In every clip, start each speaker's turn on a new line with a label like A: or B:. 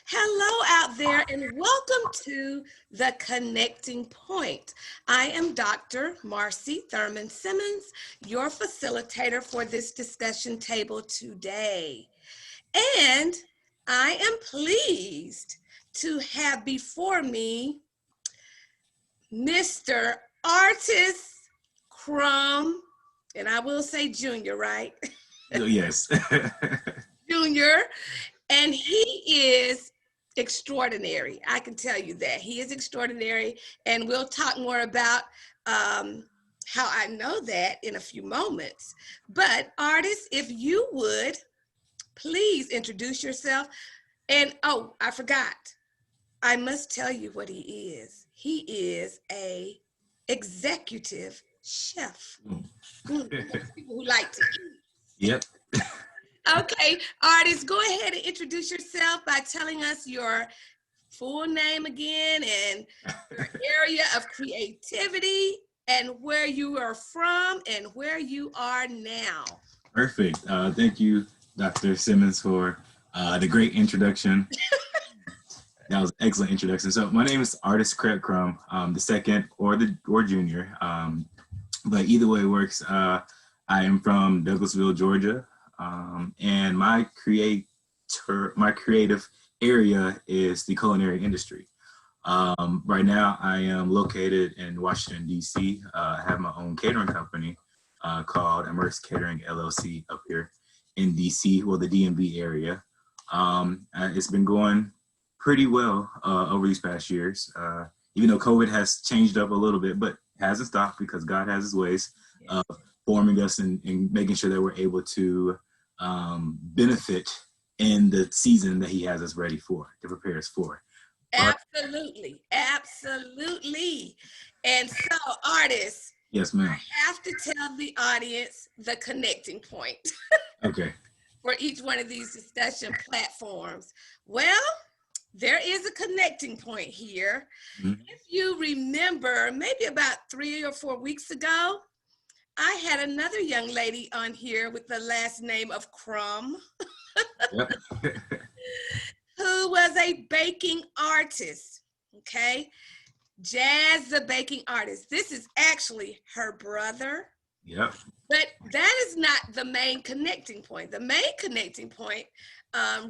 A: Hello out there and welcome to The Connecting Point. I am Dr. Marcy Thurman Simmons, your facilitator for this discussion table today. And I am pleased to have before me Mr. Artis Crum, and I will say Junior, right?
B: Yes.
A: Junior, and he is extraordinary. I can tell you that he is extraordinary, and we'll talk more about how I know that in a few moments. But Artis, if you would please introduce yourself. And oh, I forgot. I must tell you what he is. He is a executive chef. People who like to eat.
B: Yep.
A: Okay, Artis, go ahead and introduce yourself by telling us your full name again and your area of creativity and where you are from and where you are now.
B: Perfect. Thank you, Dr. Simmons, for the great introduction. That was an excellent introduction. So my name is Artis Crum, the second or junior, but either way it works. I am from Douglasville, Georgia, and my creative area is the culinary industry. Right now, I am located in Washington, D.C. I have my own catering company called Immerse Catering LLC up here in D.C., well, the DMV area. It's been going pretty well over these past years, even though COVID has changed up a little bit, but hasn't stopped because God has his ways of forming us and making sure that we're able to benefit in the season that he has us ready for, to prepare us for.
A: Absolutely, absolutely. And so, Artis,
B: yes, ma'am.
A: I have to tell the audience the connecting point.
B: Okay.
A: For each one of these discussion platforms. Well, there is a connecting point here. Mm-hmm. If you remember, maybe about 3 or 4 weeks ago, I had another young lady on here with the last name of Crum, who was a baking artist, okay? Jazz, the baking artist. This is actually her brother.
B: Yep.
A: But that is not the main connecting point. The main connecting point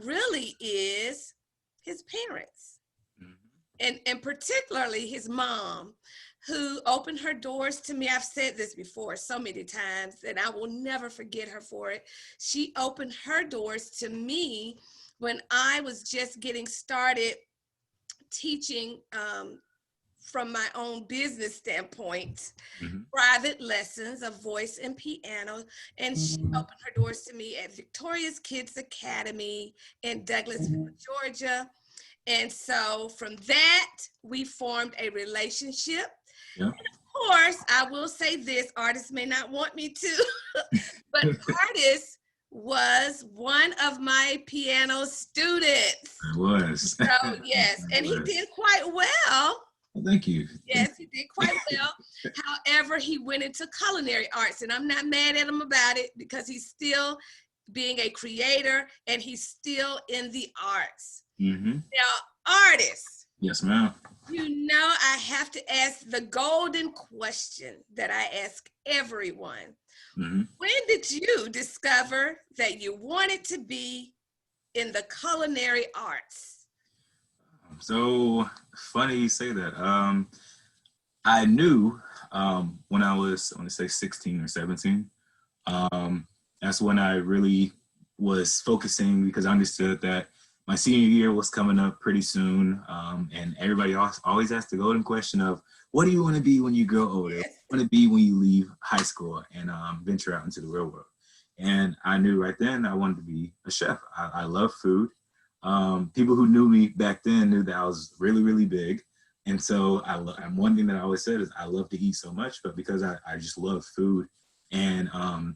A: really is his parents, and particularly his mom, who opened her doors to me. I've said this before so many times, and I will never forget her for it. She opened her doors to me when I was just getting started teaching from my own business standpoint, private lessons of voice and piano. And she opened her doors to me at Victoria's Kids Academy in Douglasville, Georgia. And so from that, we formed a relationship. Yeah. And of course, I will say this, Artis may not want me to, but Artis was one of my piano students.
B: I was.
A: So yes, and he did quite well.
B: Well, thank you.
A: Yes, he did quite well. However, he went into culinary arts, and I'm not mad at him about it because he's still being a creator and he's still in the arts. Mm-hmm. Now, Artis.
B: Yes, ma'am.
A: You know, I have to ask the golden question that I ask everyone. Mm-hmm. When did you discover that you wanted to be in the culinary arts?
B: So funny you say that. I knew when I was, I want to say 16 or 17. That's when I really was focusing because I understood that my senior year was coming up pretty soon. And everybody always asks the golden question of, what do you want to be when you grow older? What do you want to be when you leave high school and venture out into the real world? And I knew right then I wanted to be a chef. I love food. People who knew me back then knew that I was really, really big. And so and one thing that I always said is I love to eat so much, but because I just love food and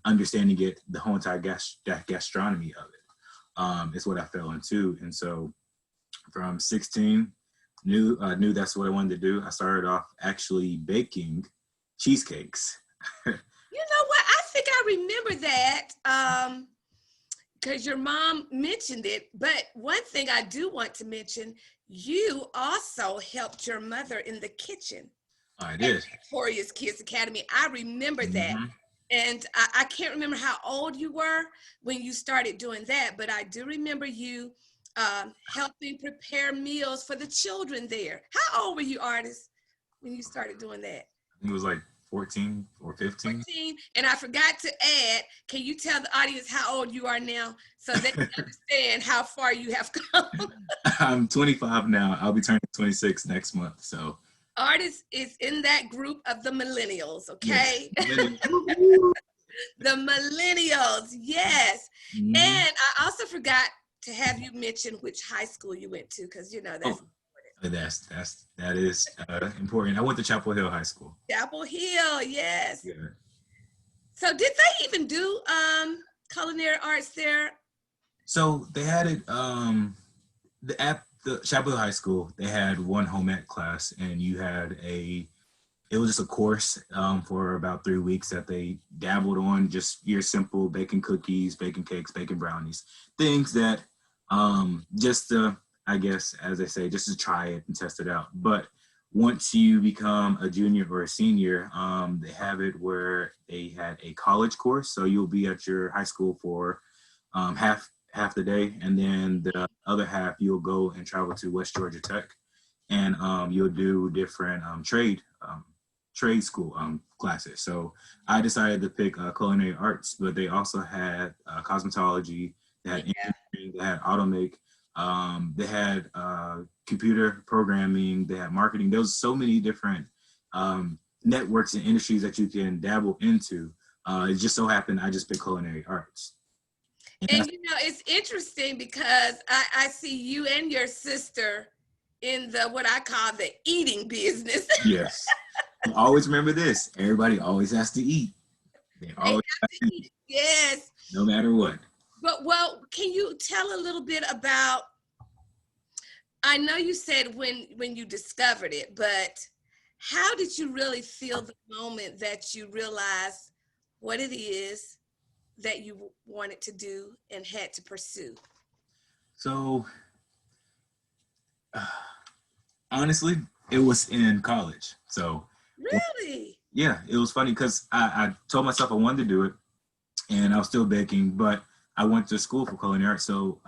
B: understanding it, the whole entire gastronomy of it is what I fell into. And so from 16, knew that's what I wanted to do. I started off actually baking cheesecakes.
A: You know what? I think I remember that. because your mom mentioned it, but one thing I do want to mention, you also helped your mother in the kitchen
B: I
A: at
B: did.
A: Victoria's Kids Academy. I remember that.
B: Mm-hmm.
A: And I can't remember how old you were when you started doing that, but I do remember you helping prepare meals for the children there. How old were you, Artis, when you started doing that?
B: It was like 14 or 15.
A: 14. And I forgot to add, can you tell the audience how old you are now so they can understand how far you have come?
B: I'm 25 now. I'll be turning 26 next month. So
A: Artis is in that group of the millennials,
B: yes.
A: okay? The millennials, yes.
B: Mm-hmm.
A: And I also forgot to have you mention which high school you went to, because you know that's
B: That is important. I went to Chapel Hill High School.
A: Chapel Hill, yes.
B: Yeah.
A: So did they even do culinary arts there?
B: So they had it at the Chapel Hill High School. They had one home ec class, and you had it was just a course for about 3 weeks that they dabbled on just your simple baking cookies, baking cakes, baking brownies, things that just to, I guess, as they say, just to try it and test it out. But once you become a junior or a senior, they have it where they had a college course. So you'll be at your high school for half the day, and then the other half you'll go and travel to West Georgia Tech, and you'll do different trade school classes. So I decided to pick culinary arts, but they also had cosmetology, they had engineering, they had automake, they had computer programming, they had marketing. There was so many different networks and industries that you can dabble into. It just so happened I just picked culinary arts.
A: And you know, it's interesting because I see you and your sister in the what I call the eating business.
B: Yes. Always remember this. Everybody always has to eat. They always have to eat.
A: Yes.
B: No matter what.
A: But well, can you tell a little bit about, I know you said when you discovered it, but how did you really feel the moment that you realized what it is that you wanted to do and had to pursue?
B: So, honestly, it was in college. So,
A: really?
B: Yeah, it was funny because I told myself I wanted to do it, and I was still baking, but I went to school for culinary arts. So,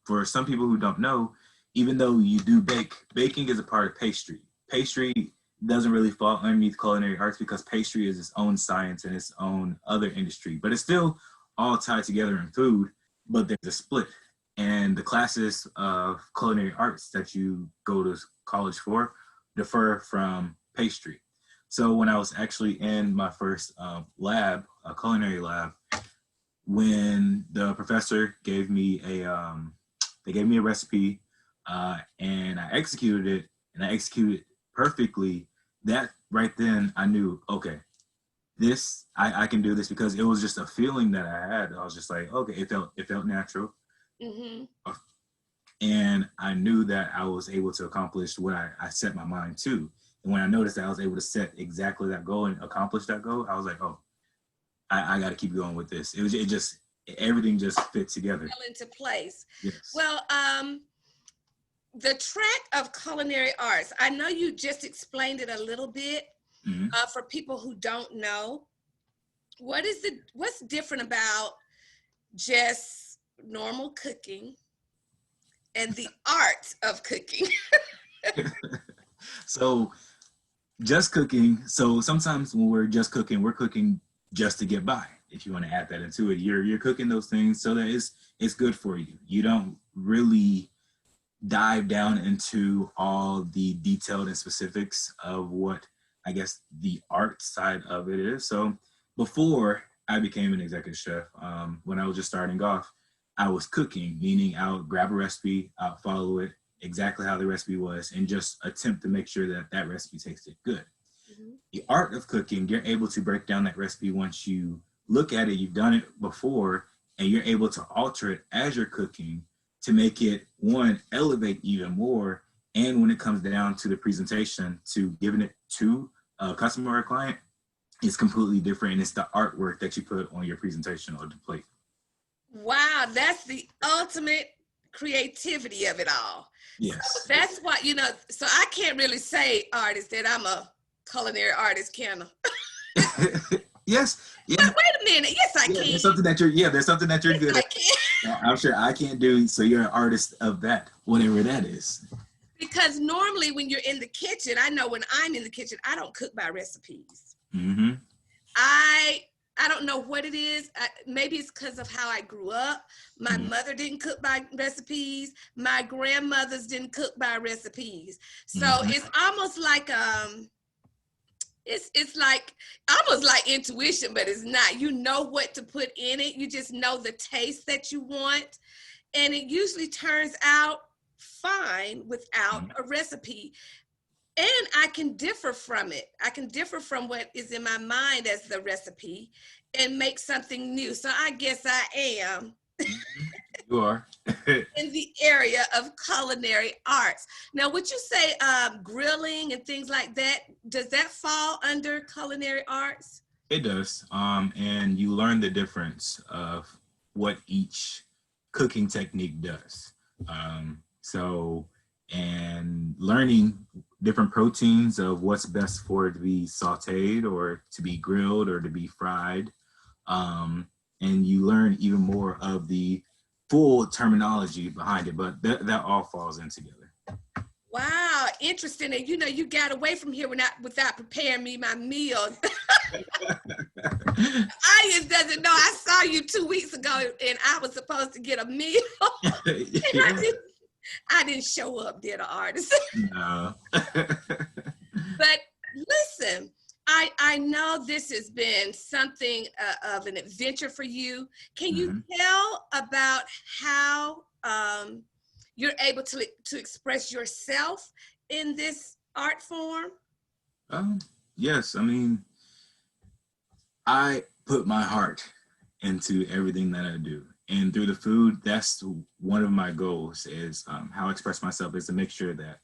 B: for some people who don't know, even though you do bake, baking is a part of pastry. Pastry doesn't really fall underneath culinary arts because pastry is its own science and its own other industry, but it's still all tied together in food, but there's a split. And the classes of culinary arts that you go to college for differ from pastry. So when I was actually in my first lab, a culinary lab, when the professor gave me they gave me a recipe, and I executed it, and I executed it perfectly. That right then I knew, okay, this I can do this, because it was just a feeling that I had. I was just like, okay, it felt natural. Mm-hmm. And I knew that I was able to accomplish what I set my mind to. And when I noticed that I was able to set exactly that goal and accomplish that goal, I was like, oh, I got to keep going with this. Everything just fit together.
A: Fell into place.
B: Yes.
A: Well, the track of culinary arts, I know you just explained it a little bit. Mm-hmm. For people who don't know, what's different about just normal cooking and the art of cooking?
B: So just cooking. So sometimes when we're just cooking, we're cooking just to get by. If you want to add that into it, you're cooking those things so that it's good for you. You don't really dive down into all the detailed and specifics of what, I guess, the art side of it is. So before I became an executive chef, when I was just starting off, I was cooking, meaning I would grab a recipe, I'll follow it exactly how the recipe was, and just attempt to make sure that that recipe tasted good. Mm-hmm. The art of cooking, you're able to break down that recipe once you look at it, you've done it before, and you're able to alter it as you're cooking to make it, one, elevate even more, and when it comes down to the presentation, to giving it to a customer or a client, it's completely different, and it's the artwork that you put on your presentation or the plate.
A: Wow, that's the ultimate creativity of it all.
B: Yes.
A: So that's why, so I can't really say, Artist, that I'm a culinary artist, can I?
B: Yes. Yeah.
A: But wait a minute. Yes, I can.
B: There's something that you're good
A: I
B: at.
A: can.
B: I'm sure I can't do, so you're an artist of that, whatever that is.
A: Because normally when you're in the kitchen, I know when I'm in the kitchen, I don't cook by recipes.
B: Mm-hmm.
A: I don't know what it is. Maybe it's because of how I grew up. My mother didn't cook by recipes. My grandmothers didn't cook by recipes. So it's almost like it's like almost like intuition, but it's not. You know what to put in it. You just know the taste that you want, and it usually turns out fine without a recipe. And I can differ from it. I can differ from what is in my mind as the recipe and make something new. So I guess I am
B: You are.
A: in the area of culinary arts. Now, would you say grilling and things like that, does that fall under culinary arts?
B: It does. And you learn the difference of what each cooking technique does. And learning different proteins of what's best for it to be sauteed or to be grilled or to be fried. And you learn even more of the full terminology behind it, but that all falls in together.
A: Wow, interesting. And you got away from here without preparing me my meal. Audience doesn't know I saw you 2 weeks ago and I was supposed to get a meal. And I didn't show up, did an artist.
B: No.
A: But listen, I know this has been something of an adventure for you. Can you tell about how you're able to express yourself in this art form?
B: Yes, I mean, I put my heart into everything that I do. And through the food, that's one of my goals is how I express myself is to make sure that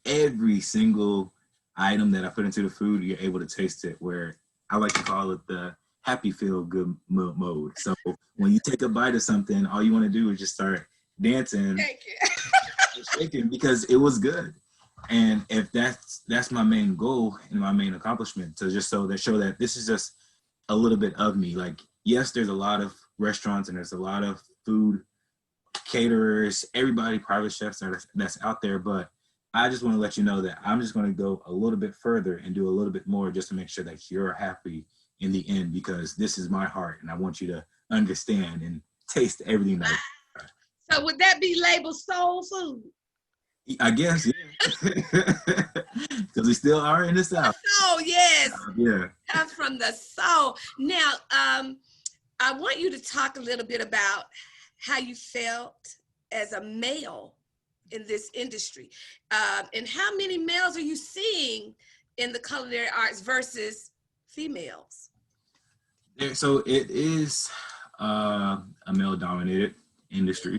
B: every single item that I put into the food, you're able to taste it, where I like to call it the happy feel good mode. So when you take a bite of something, all you want to do is just start dancing and shaking because it was good. And if that's my main goal and my main accomplishment, to just show that this is just a little bit of me. Like, yes, there's a lot of restaurants and there's a lot of food caterers, everybody, private chefs that's out there, but I just want to let you know that I'm just going to go a little bit further and do a little bit more just to make sure that you're happy in the end, because this is my heart and I want you to understand and taste everything that I
A: So would that be labeled soul food?
B: I guess, yeah. Because we still are in the South.
A: Oh, yes.
B: Yeah.
A: Comes from the soul. Now, I want you to talk a little bit about how you felt as a male in this industry. And how many males are you seeing in the culinary arts versus females?
B: So it is a male-dominated industry.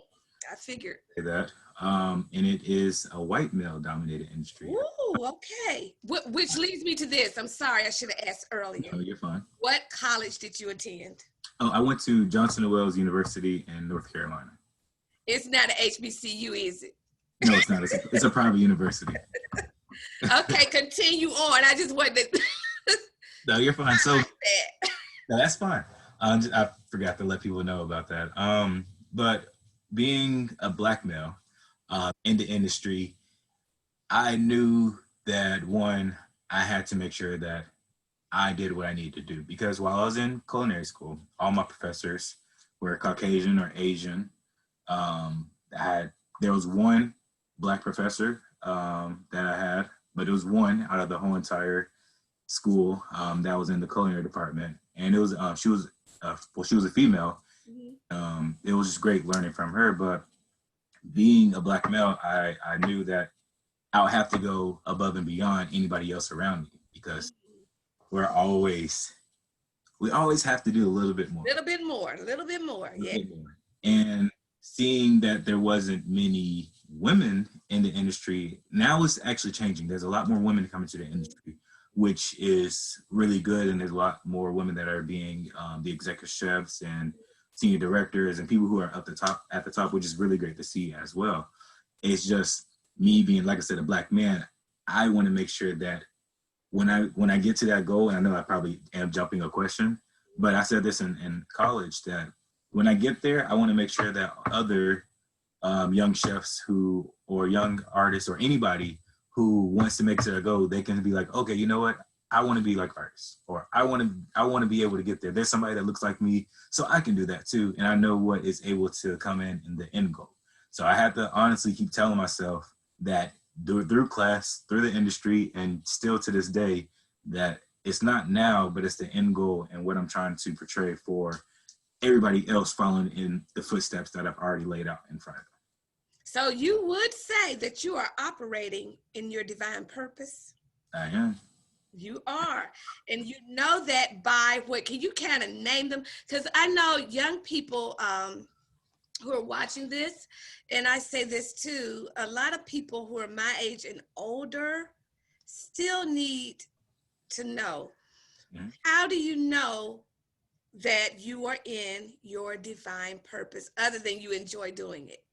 A: I figured.
B: That. And it is a white male-dominated industry.
A: Ooh, okay. Which leads me to this. I'm sorry, I should have asked earlier.
B: No, you're fine.
A: What college did you attend?
B: Oh, I went to Johnson & Wales University in North Carolina.
A: It's not an HBCU, is it?
B: No, it's not. It's a private university.
A: Okay, continue on. I just wanted to...
B: No, you're fine. So no, that's fine. I forgot to let people know about that. But being a Black male in the industry, I knew that, one, I had to make sure that I did what I needed to do, because while I was in culinary school, all my professors were Caucasian or Asian. There was one Black professor that I had, but it was one out of the whole entire school that was in the culinary department, and it was she was a female. It was just great learning from her, but being a Black male, I knew that I would have to go above and beyond anybody else around me, because we always have to do a little bit more.
A: A little bit more, yeah.
B: And seeing that there wasn't many women in the industry, now it's actually changing. There's a lot more women coming to the industry, which is really good, and there's a lot more women that are being the executive chefs and senior directors and people who are at the top, which is really great to see as well. It's just me being, like I said, a Black man. I want to make sure that when I get to that goal, and I know I probably am jumping a question, but I said this in college, that when I get there, I want to make sure that other young chefs or young artists or anybody who wants to make it to their goal, they can be like, okay, you know what? I want to be like Artis, or I want to be able to get there. There's somebody that looks like me, so I can do that too. And I know what is able to come in the end goal. So I have to honestly keep telling myself that through class, through the industry, and still to this day, that it's not now, but it's the end goal and what I'm trying to portray for everybody else following in the footsteps that I've already laid out in front of them.
A: So you would say that you are operating in your divine purpose?
B: I am.
A: You are. And you know that by what, can you kind of name them? Because I know young people who are watching this, and I say this too, a lot of people who are my age and older still need to know, how do you know that you are in your divine purpose other than you enjoy doing it?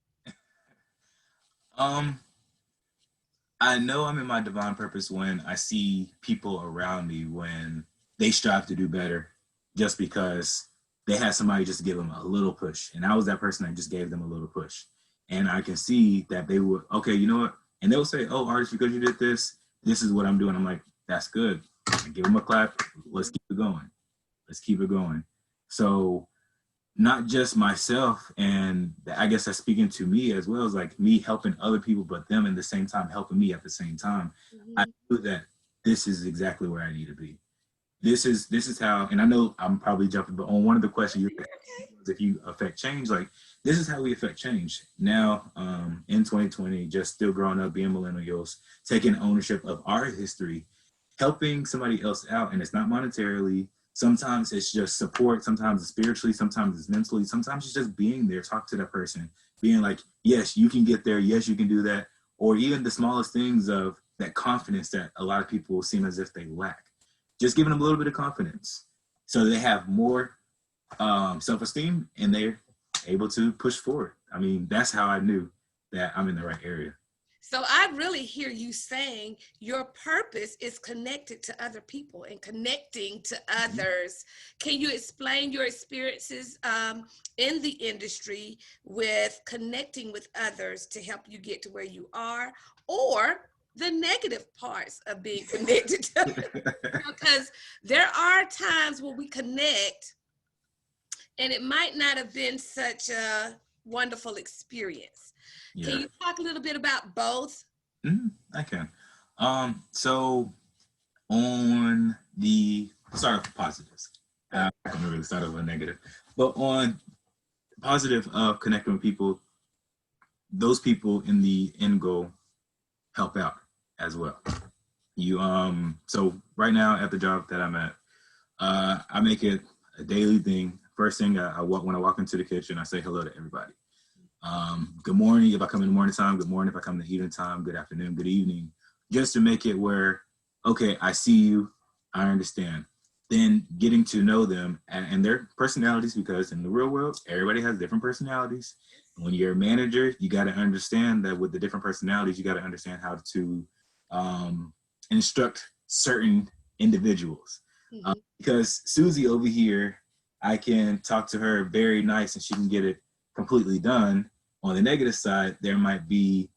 B: I know I'm in my divine purpose when I see people around me when they strive to do better just because they had somebody just give them a little push. And I was that person that just gave them a little push. And I can see that they would, okay, you know what? And they'll say, oh, Artis, because you did this, this is what I'm doing. I'm like, that's good. I give them a clap. Let's keep it going. Let's keep it going. So not just myself, and I guess that's speaking to me as well, as like me helping other people, but them in the same time helping me at the same time. I knew that this is exactly where I need to be. This is how, and I know I'm probably jumping, but on one of the questions you asked, if you affect change, like this is how we affect change. Now, in 2020, just still growing up, being millennials, taking ownership of our history, helping somebody else out, and it's not monetarily. Sometimes it's just support, sometimes it's spiritually, sometimes it's mentally, sometimes it's just being there, talk to that person, being like, yes, you can get there, yes, you can do that, or even the smallest things of that confidence that a lot of people seem as if they lack. Just giving them a little bit of confidence so they have more self-esteem and they're able to push forward. I mean, that's how I knew that I'm in the right area.
A: So I really hear you saying your purpose is connected to other people and connecting to others. Can you explain your experiences in the industry with connecting with others to help you get to where you are, or the negative parts of being connected to others? Because there are times when we connect and it might not have been such a wonderful experience. Yeah. Can you talk a little bit about both?
B: I can. So on the start of positives, I'm not going to really start off with a negative, but on positive of connecting with people, those people in the end goal help out as well. You so right now at the job that I'm at, I make it a daily thing. First thing when I walk into the kitchen, I say hello to everybody. Good morning if I come in the morning time, good morning if I come in the evening time, good afternoon, good evening, just to make it where, okay, I see you, I understand. Then getting to know them and their personalities, because in the real world, everybody has different personalities. When you're a manager, you got to understand that with the different personalities, you got to understand how to instruct certain individuals. Because Susie over here, I can talk to her very nice and she can get it completely done. On the negative side, there might be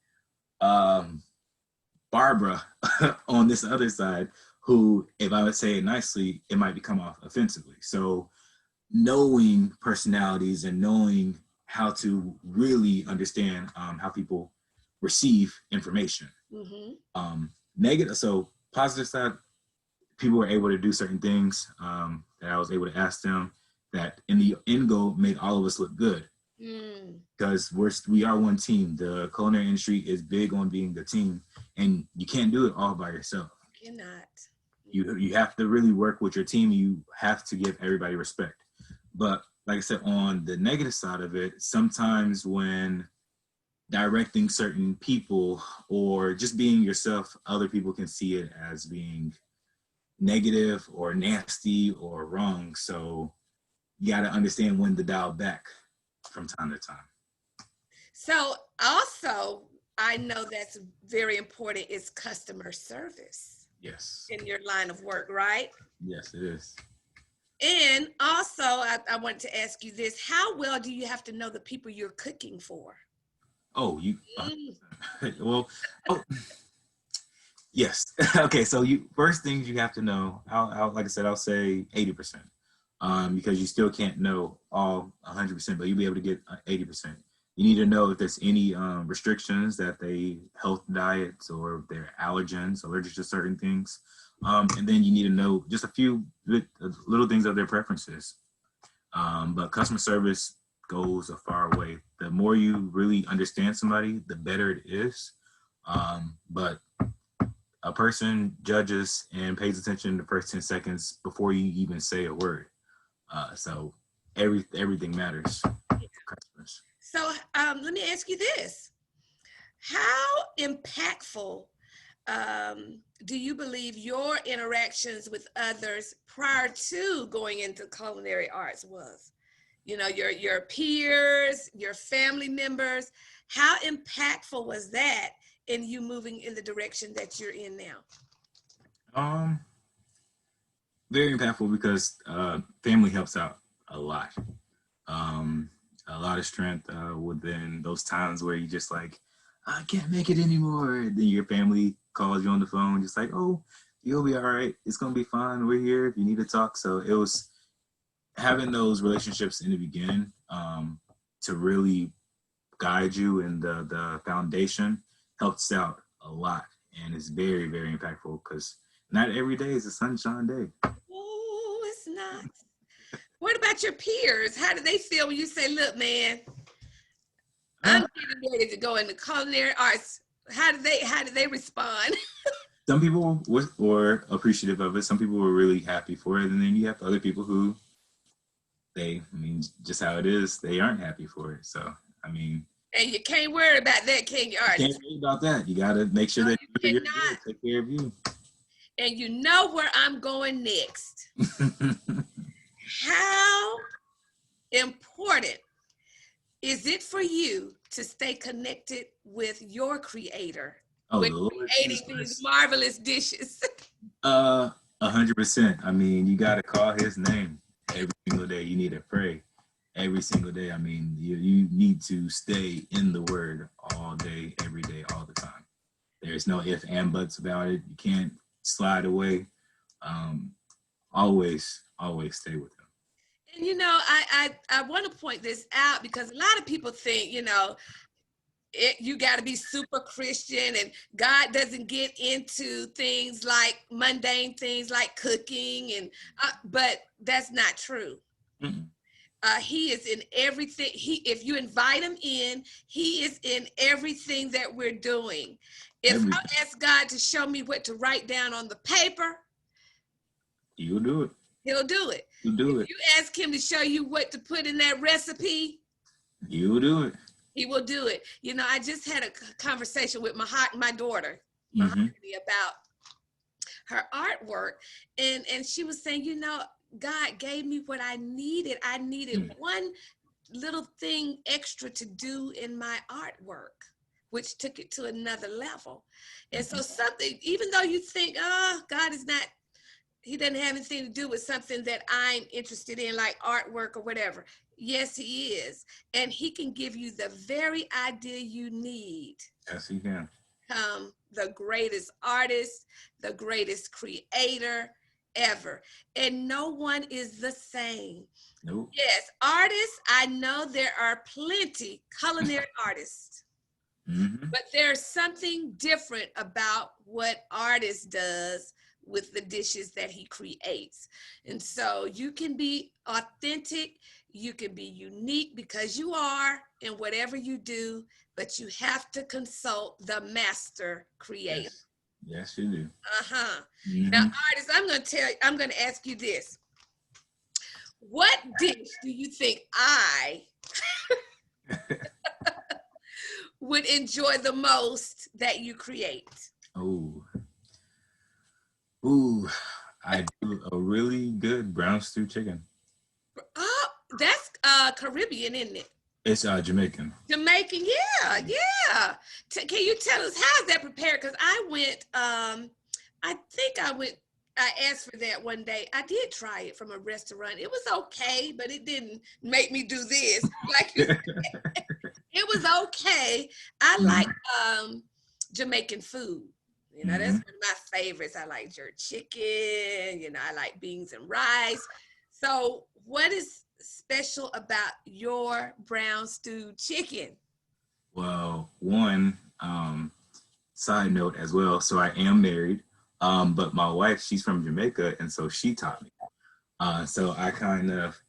B: Barbara on this other side who, if I would say it nicely, it might come off offensively. So knowing personalities and knowing how to really understand how people receive information. Negative, so positive side, people were able to do certain things that I was able to ask them that in the end goal made all of us look good. Because we are one team. The culinary industry is big on being the team, and you can't do it all by yourself.
A: You cannot.
B: You have to really work with your team. You have to give everybody respect. But like I said, on the negative side of it, sometimes when directing certain people or just being yourself, other people can see it as being negative or nasty or wrong. So you got to understand when to dial back from time to time.
A: So also, I know that's very important is customer service.
B: Yes.
A: In your line of work, right?
B: Yes, it is.
A: And also, I want to ask you this: how well do you have to know the people you're cooking for?
B: Oh, you. Well, oh, yes. Okay, so you first things you have to know. Like I said, I'll say 80%, because you still can't know all 100%, but you'll be able to get 80%. You need to know if there's any restrictions that they health diets or if they're allergens, allergic to certain things, and then you need to know just a few little things of their preferences. But customer service goes a far way. The more you really understand somebody, the better it is. But a person judges and pays attention the first 10 seconds before you even say a word. So everything matters for customers.
A: So let me ask you this: how impactful do you believe your interactions with others prior to going into culinary arts was? You know, your peers, your family members. How impactful was that in you moving in the direction that you're in now?
B: Very impactful because family helps out a lot. A lot of strength within those times where you just like, I can't make it anymore. Then your family calls you on the phone, just like, oh, you'll be all right. It's gonna be fine. We're here if you need to talk. So it was having those relationships in the beginning to really guide you, and the foundation helps out a lot, and it's very, very impactful because not every day is a sunshine day.
A: Oh, it's not. What about your peers? How do they feel when you say, look, man, I'm getting ready to go into culinary arts? How do they respond?
B: Some people were appreciative of it. Some people were really happy for it. And then you have other people who just how it is, they aren't happy for it. So, I mean.
A: And you can't worry about that, can you, Artis?
B: Can't worry about that. You got to make sure that you're good, take care of you.
A: And you know where I'm going next. How important is it for you to stay connected with your creator when creating these marvelous dishes?
B: 100%. I mean, you got to call his name every single day. You need to pray every single day. I mean, you need to stay in the word all day, every day, all the time. There's no if and buts about it. You can't slide away. Always stay with him.
A: And you know, I want to point this out because a lot of people think, you know, you got to be super Christian and God doesn't get into things like mundane things like cooking, and but that's not true. Mm-hmm. He is in everything. If you invite him in, he is in everything that we're doing. If I ask God to show me what to write down on the paper,
B: he'll do it.
A: He'll do it.
B: He'll do it.
A: If you ask him to show you what to put in that recipe,
B: he'll do it.
A: He will do it. You know, I just had a conversation with my daughter
B: mm-hmm.
A: about her artwork, and she was saying, you know, God gave me what I needed. I needed one little thing extra to do in my artwork, which took it to another level. And so something, even though you think, oh, God is not, he doesn't have anything to do with something that I'm interested in, like artwork or whatever. Yes, he is. And he can give you the very idea you need.
B: Yes, he can.
A: The greatest artist, the greatest creator ever. And no one is the same.
B: Nope.
A: Yes, artists, I know there are plenty culinary artists. Mm-hmm. But there's something different about what Artis does with the dishes that he creates. And so you can be authentic, you can be unique because you are in whatever you do, but you have to consult the master creator.
B: Yes, you do.
A: Mm-hmm. Now, Artis, I'm going to ask you this. What dish do you think I would enjoy the most that you create?
B: I do a really good brown stew chicken.
A: Oh, that's Caribbean, isn't it?
B: It's Jamaican.
A: Jamaican, yeah. Can you tell us how's that prepared? Because I went, I asked for that one day. I did try it from a restaurant. It was okay, but it didn't make me do this. Like you said. It was okay. I like Jamaican food. You know, that's one of my favorites. I like jerk chicken. You know, I like beans and rice. So what is special about your brown stewed chicken?
B: Well, one side note as well. So I am married, but my wife, she's from Jamaica, and so she taught me. So I kind of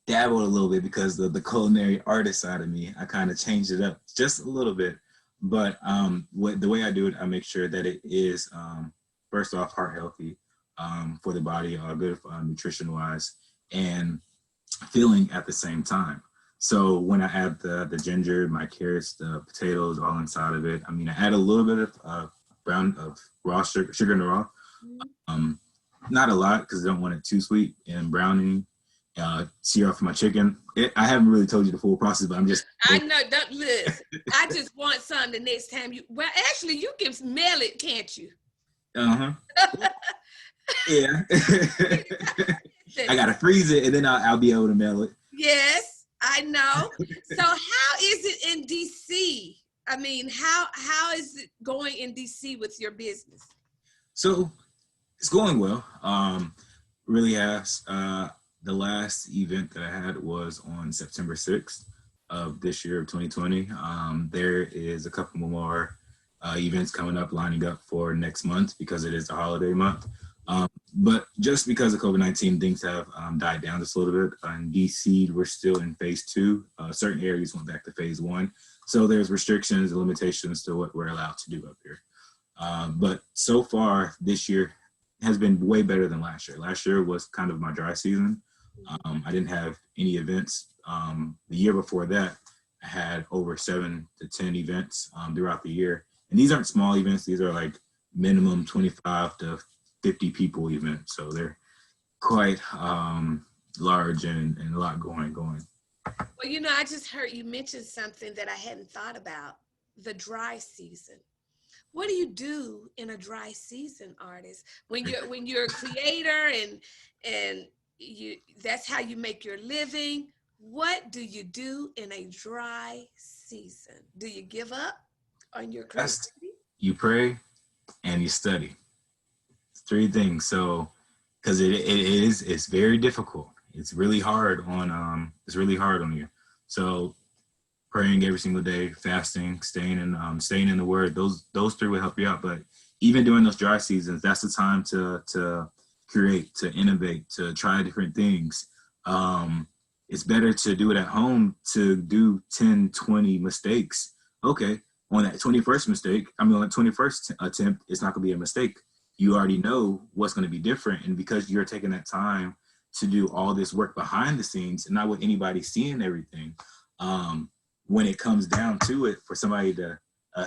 B: dabbled a little bit because of the culinary artist side of me. I kind of changed it up just a little bit. But the way I do it, I make sure that it is, first off, heart healthy for the body, good nutrition wise, and filling at the same time. So when I add the ginger, my carrots, the potatoes, all inside of it, I mean, I add a little bit of raw sugar in the raw. Not a lot because I don't want it too sweet, and browning. Sear off my chicken. I haven't really told you the full process, but I'm just.
A: I know. Don't listen. I just want some the next time you. Well, actually, you can smell it, can't you?
B: Yeah. I gotta freeze it, and then I'll be able to mail it.
A: Yes, I know. So, how is it in DC? I mean, how is it going in DC with your business?
B: So, it's going well. Really has. The last event that I had was on September 6th of this year of 2020. There is a couple more events coming up, lining up for next month because it is the holiday month. But just because of COVID-19, things have died down just a little bit. In DC, we're still in phase 2. Certain areas went back to phase 1. So there's restrictions and limitations to what we're allowed to do up here. But so far, this year has been way better than last year. Last year was kind of my dry season. I didn't have any events. The year before that, I had over 7 to 10 events throughout the year. And these aren't small events. These are like minimum 25 to 50 people events. So they're quite large and a lot going.
A: Well, you know, I just heard you mention something that I hadn't thought about, the dry season. What do you do in a dry season, Artis? When you're a creator and that's how you make your living. What do you do in a dry season? Do you give up on your creativity?
B: You pray and you study. 3 things. So, because it's very difficult. It's really hard on you. So, praying every single day, fasting, staying in the Word. Those 3 will help you out. But even during those dry seasons, that's the time to create, to innovate, to try different things. It's better to do it at home, to do 10, 20 mistakes. Okay, on that 21st attempt, it's not gonna be a mistake. You already know what's gonna be different. And because you're taking that time to do all this work behind the scenes and not with anybody seeing everything, when it comes down to it, for somebody to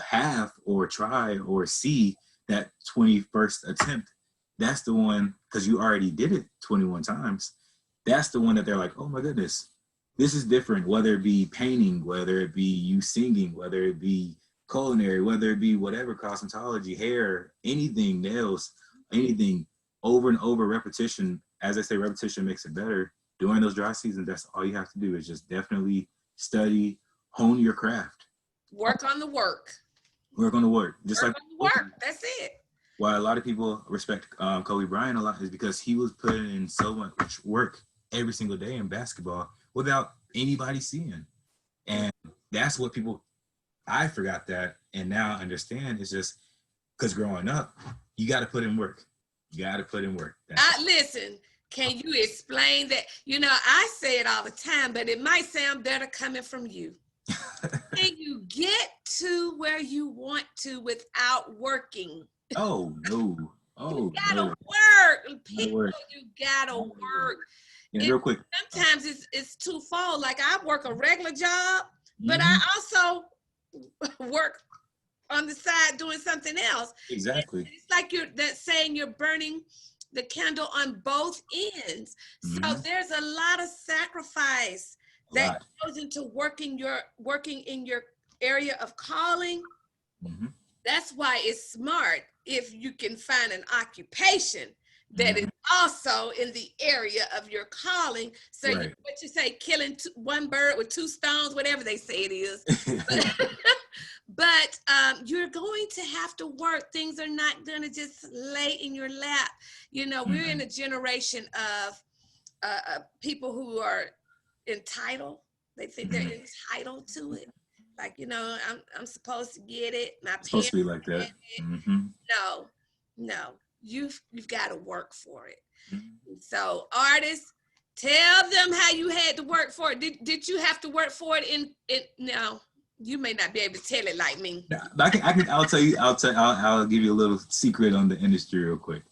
B: have or try or see that 21st attempt, that's the one, because you already did it 21 times. That's the one that they're like, oh my goodness, this is different, whether it be painting, whether it be you singing, whether it be culinary, whether it be whatever, cosmetology, hair, anything, nails, anything, over and over, repetition. As I say, repetition makes it better. During those dry seasons, that's all you have to do is just definitely study, hone your craft.
A: Work on the work.
B: Work on the work. Just
A: work
B: like
A: on the work. That's it.
B: Why a lot of people respect Kobe Bryant a lot is because he was putting in so much work every single day in basketball without anybody seeing. And that's what I forgot that, and now I understand. It's just because growing up, you got to put in work.
A: Listen, can you explain that? You know, I say it all the time, but it might sound better coming from you. Can you get to where you want to without working?
B: Oh, no.
A: You gotta work. People, you gotta work.
B: Yeah, real quick.
A: Sometimes it's twofold. Like I work a regular job, but I also work on the side doing something else.
B: Exactly.
A: It's like you're burning the candle on both ends. So there's a lot of sacrifice that goes into working in your area of calling. That's why it's smart if you can find an occupation that is also in the area of your calling. So what you say, killing one bird with two stones, whatever they say it is. But you're going to have to work. Things are not going to just lay in your lap. You know, we're in a generation of people who are entitled. They think they're entitled to it. Like, you know, I'm supposed to get it. My parents
B: supposed to be like that.
A: No, you've got to work for it. So, Artis, tell them how you had to work for it. Did you have to work for it? No, you may not be able to tell it like me.
B: No, I'll tell you. I'll give you a little secret on the industry real quick.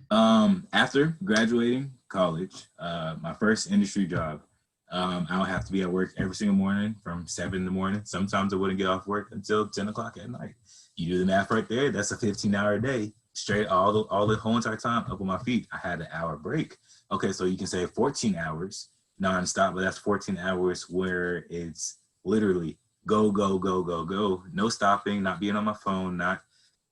B: After graduating college, my first industry job, I would have to be at work every single morning from 7 in the morning. Sometimes I wouldn't get off work until 10 o'clock at night. You do the math right there. That's a 15-hour day straight all the whole entire time up on my feet. I had an hour break. Okay, so you can say 14 hours nonstop, but that's 14 hours where it's literally go, go, go, go, go. No stopping, not being on my phone, not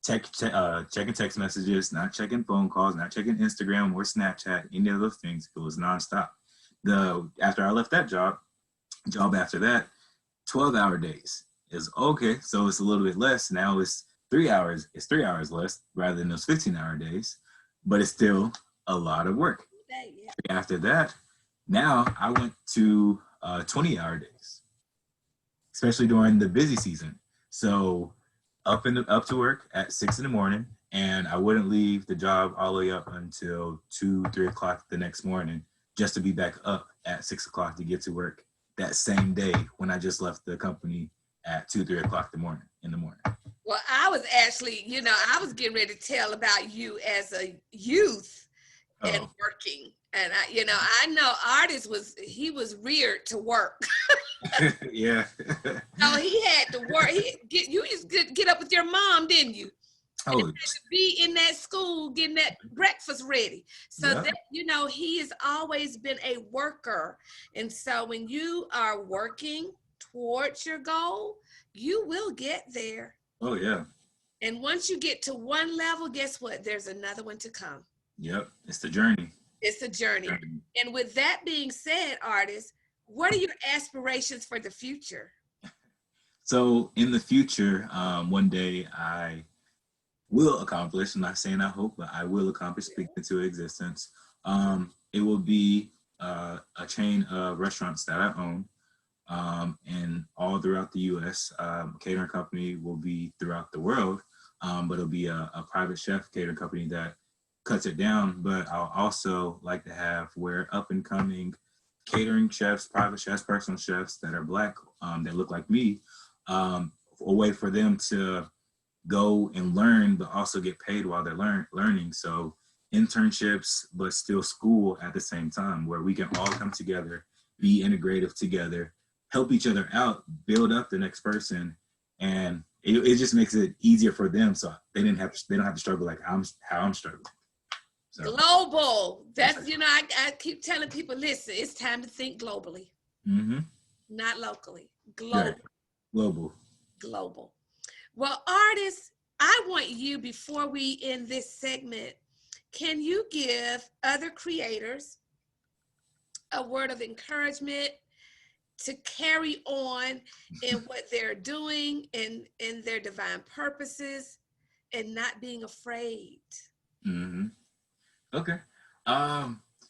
B: checking text messages, not checking phone calls, not checking Instagram or Snapchat, any of those things. It was nonstop. After I left that job after that, 12-hour days is okay. So it's a little bit less. Now it's 3 hours. It's 3 hours less rather than those 15-hour days, but it's still a lot of work. After that, now I went to 20-hour days, especially during the busy season. So up to work at 6 in the morning, and I wouldn't leave the job all the way up until 2-3 o'clock the next morning, just to be back up at 6 o'clock to get to work that same day when I just left the company at 2-3 o'clock in the morning.
A: Well, I was actually, I was getting ready to tell about you as a youth and working. And I know Artis was reared to work.
B: Yeah.
A: So he had to work. You used to get up with your mom, didn't you?
B: Oh,
A: and to be in that school getting that breakfast ready. So that he has always been a worker. And so when you are working towards your goal, you will get there.
B: Oh yeah.
A: And once you get to one level, guess what? There's another one to come.
B: Yep. It's the journey.
A: It's a journey. And with that being said, Artis, what are your aspirations for the future?
B: So in the future, one day I will accomplish, I'm not saying I hope, but I will accomplish, speak into existence. It will be a chain of restaurants that I own, and all throughout the U.S. Catering company will be throughout the world, but it'll be a private chef catering company that cuts it down. But I'll also like to have where up and coming catering chefs, private chefs, personal chefs that are Black, that look like me, a way for them to go and learn, but also get paid while they're learning. So internships, but still school at the same time, where we can all come together, be integrative together, help each other out, build up the next person, and it just makes it easier for them. So they don't have to struggle like how I'm struggling. So.
A: Global. That's I keep telling people, listen, it's time to think globally, not locally. Global.
B: Right.
A: Global. Well, Artis, I want you, before we end this segment, can you give other creators a word of encouragement to carry on in what they're doing and in their divine purposes and not being afraid?
B: Okay.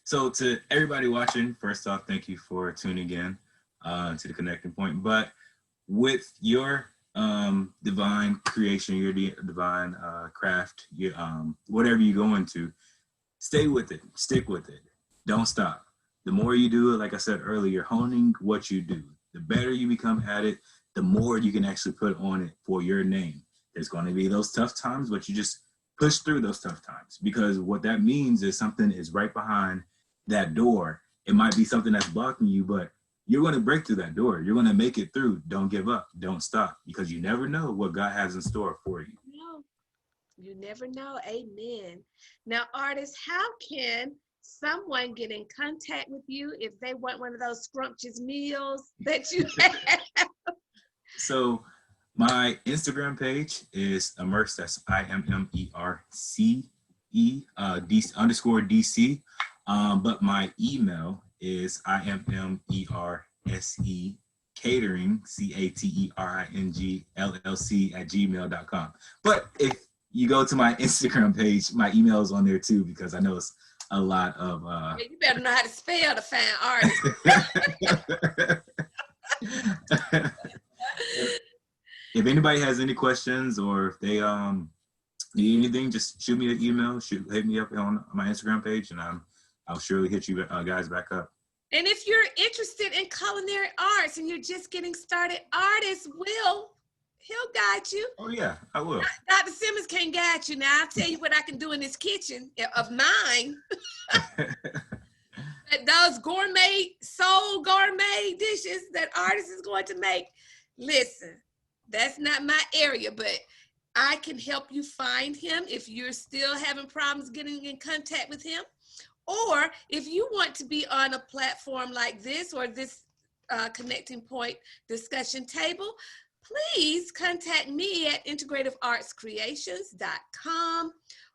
B: So to everybody watching, first off, thank you for tuning in to the Connecting Point. But with your divine creation, your divine craft, your whatever you go into, stay with it, stick with it, don't stop. The more you do it, like I said earlier, you're honing what you do. The better you become at it, the more you can actually put on it for your name. There's going to be those tough times, but you just push through those tough times, because what that means is something is right behind that door. It might be something that's blocking you, but you're going to break through that door. You're going to make it through. Don't give up. Don't stop, because you never know what God has in store for you.
A: You never know. Amen. Now, Artis, how can someone get in contact with you if they want one of those scrumptious meals that you have?
B: So my Instagram page is Immerse. That's IMMERCE but my email is IMMERSE catering CATERINGLLC@gmail.com. But if you go to my Instagram page, my email is on there too, because I know it's a lot of
A: Yeah, you better know how to spell to find Artis.
B: If anybody has any questions, or if they need anything, just shoot me an email, hit me up on my Instagram page, and I'll surely hit you guys back up.
A: And if you're interested in culinary arts and you're just getting started, Artis he'll guide you.
B: Oh yeah, I will.
A: Dr. Simmons can't guide you. Now I'll tell you what I can do in this kitchen of mine. Those soul gourmet dishes that Artis is going to make. Listen, that's not my area, but I can help you find him if you're still having problems getting in contact with him. Or if you want to be on a platform like this or this Connecting Point discussion table, please contact me at integrativeartscreations.com,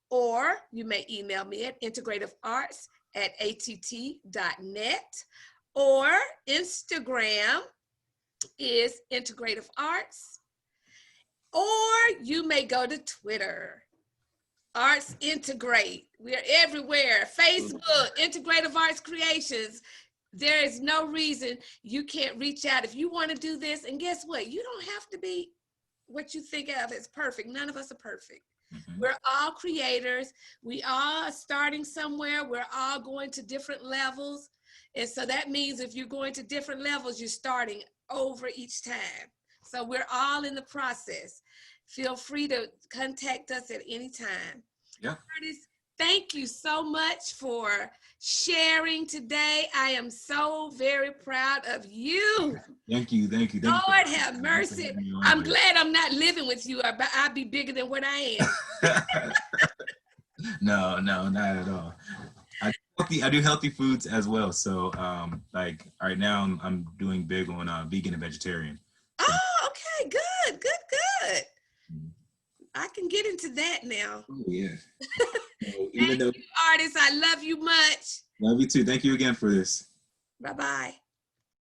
A: or you may email me at integrativearts@att.net, or Instagram is Integrative Arts, or you may go to Twitter. Arts Integrate. We're everywhere. Facebook, Integrative Arts Creations. There is no reason you can't reach out if you want to do this. And guess what? You don't have to be what you think of as perfect. None of us are perfect. Mm-hmm. We're all creators. We all are starting somewhere. We're all going to different levels. And so that means if you're going to different levels, you're starting over each time. So we're all in the process. Feel free to contact us at any time.
B: Yeah.
A: Artis, thank you so much for sharing today. I am so very proud of you.
B: Thank you.
A: Lord have mercy. I'm glad I'm not living with you. I'd be bigger than what I am.
B: No, not at all. I do healthy foods as well. So like right now I'm doing big on vegan and vegetarian.
A: Oh, okay, good. I can get into that now.
B: Oh, yeah.
A: Thank you, Artis. I love you much.
B: Love you too. Thank you again for this.
A: Bye-bye.